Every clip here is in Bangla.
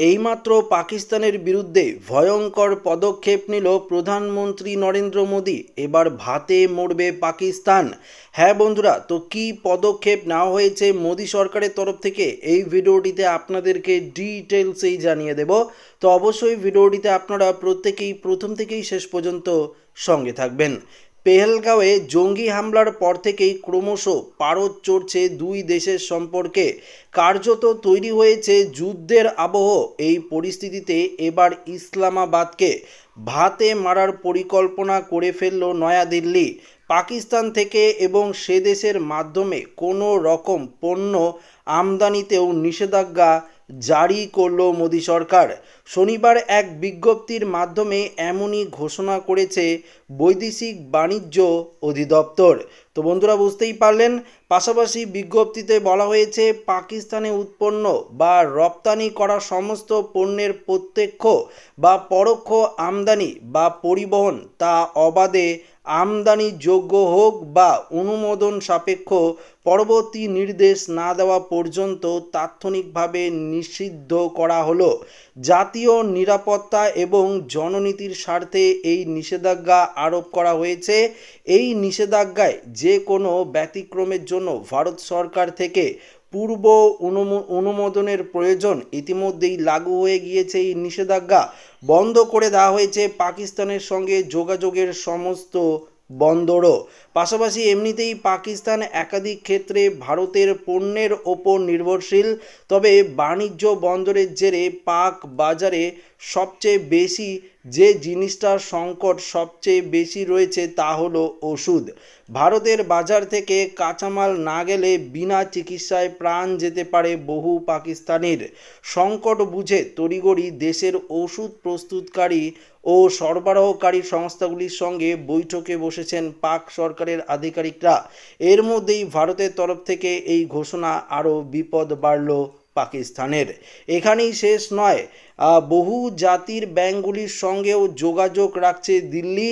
এইমাত্র পাকিস্তানের বিরুদ্ধে ভয়ঙ্কর পদক্ষেপ নিল প্রধানমন্ত্রী নরেন্দ্র মোদী। এবার ভাতে মরবে পাকিস্তান। হ্যাঁ বন্ধুরা, তো কি পদক্ষেপ নেওয়া হয়েছে মোদী সরকারের তরফ থেকে এই ভিডিওটিতে আপনাদেরকে ডিটেলসেই জানিয়ে দেব। তো অবশ্যই ভিডিওটিতে আপনারা প্রত্যেকেই প্রথম থেকেই শেষ পর্যন্ত সঙ্গে থাকবেন। পেহেলগাঁওয়ে জঙ্গি হামলার পর থেকেই ক্রমশ পারদ চড়ছে দুই দেশের সম্পর্কে। কার্যত তৈরি হয়েছে যুদ্ধের আবহ। এই পরিস্থিতিতে এবার ইসলামাবাদকে ভাতে মারার পরিকল্পনা করে ফেলল নয়াদিল্লি। পাকিস্তান থেকে এবং সে দেশের মাধ্যমে কোনো রকম পণ্য আমদানিতেও নিষেধাজ্ঞা জারি করল মোদী সরকার। শনিবার এক বিজ্ঞপ্তির মাধ্যমে এমনই ঘোষণা করেছে বৈদেশিক বাণিজ্য অধিদপ্তর। তো বন্ধুরা বুঝতেই পারলেন, পাশাপাশি বিজ্ঞপ্তিতে বলা হয়েছে পাকিস্তানে উৎপন্ন বা রপ্তানি করা সমস্ত পণ্যের প্রত্যক্ষ বা পরোক্ষ আমদানি বা পরিবহন তা অবাধে আমদানিযোগ্য হোক বা অনুমোদন সাপেক্ষ পরবর্তী নির্দেশ না দেওয়া পর্যন্ত তাৎক্ষণিকভাবে নিষিদ্ধ করা হলো। জাতীয় নিরাপত্তা এবং জননীতির স্বার্থে এই নিষেধাজ্ঞা আরোপ করা হয়েছে। এই নিষেধাজ্ঞায় যে কোনো ব্যতিক্রমের জন্য ভারত সরকার থেকে পূর্ব অনুমোদনের প্রয়োজন। ইতিমধ্যেই লাগু হয়ে গিয়েছে এই নিষেধাজ্ঞা। বন্ধ করে দেওয়া হয়েছে পাকিস্তানের সঙ্গে যোগাযোগের সমস্ত বন্দরও। পাশাপাশি এমনিতেই পাকিস্তান একাধিক ক্ষেত্রে ভারতের পণ্যের ওপর নির্ভরশীল। তবে বাণিজ্য বন্দরের জেরে পাক বাজারে সবচেয়ে বেশি যে জিনিসটার সংকট সবচেয়ে বেশি রয়েছে তা হলো ওষুধ। ভারতের বাজার থেকে কাঁচামাল না গেলে বিনা চিকিৎসায় প্রাণ যেতে পারে বহু পাকিস্তানির। সংকট বুঝে তড়িঘড়ি দেশের ওষুধ প্রস্তুতকারী ও সরবরাহকারী সংস্থাগুলির সঙ্গে বৈঠকে বসেছেন পাক সরকারের আধিকারিকরা। এর মধ্যেই ভারতের তরফ থেকে এই ঘোষণা আরও বিপদ বাড়ল পাকিস্তানের। এখানেই শেষ নয়, বহু জাতির ব্যাংকগুলির সঙ্গেও যোগাযোগ রাখছে দিল্লি।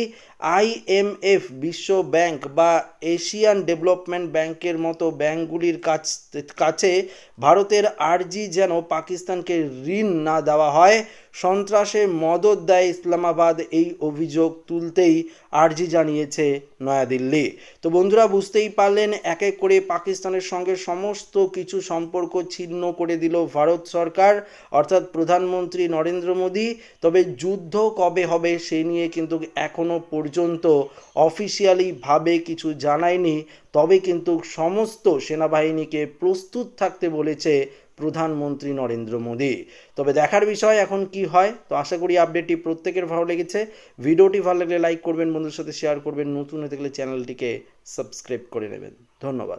IMF, বিশ্ব ব্যাংক বা এশিয়ান ডেভেলপমেন্ট ব্যাংকের মতো ব্যাংকগুলির কাছে ভারতের আর্জি যেন পাকিস্তানকে ঋণ না দেওয়া হয়। সন্ত্রাসে মদদ দেয় ইসলামাবাদ, এই অভিযোগ তুলতেই আর্জি জানিয়েছে নয়াদিল্লি। তো বন্ধুরা বুঝতেই পারলেন, এক এক করে পাকিস্তানের সঙ্গে সমস্ত কিছু সম্পর্ক ছিন্ন করে দিল ভারত সরকার, অর্থাৎ প্রধানমন্ত্রী নরেন্দ্র মোদী। তবে যুদ্ধ কবে হবে সে নিয়ে কিন্তু এখনো পর্যন্ত অফিসিয়ালি ভাবে কিছু জানায়নি। তবে কিন্তু সমস্ত সেনাবাহিনীকে প্রস্তুত থাকতে বলেছে প্রধানমন্ত্রী নরেন্দ্র মোদী। তবে দেখার বিষয় এখন কি হয়। তো আশা করি আপডেটটি প্রত্যেকের ভালো লেগেছে। ভিডিওটি ভালো লাগলে লাইক করবেন, বন্ধুদের সাথে শেয়ার করবেন, নতুন হয়ে থাকলে চ্যানেলটিকে সাবস্ক্রাইব করে নেবেন। ধন্যবাদ।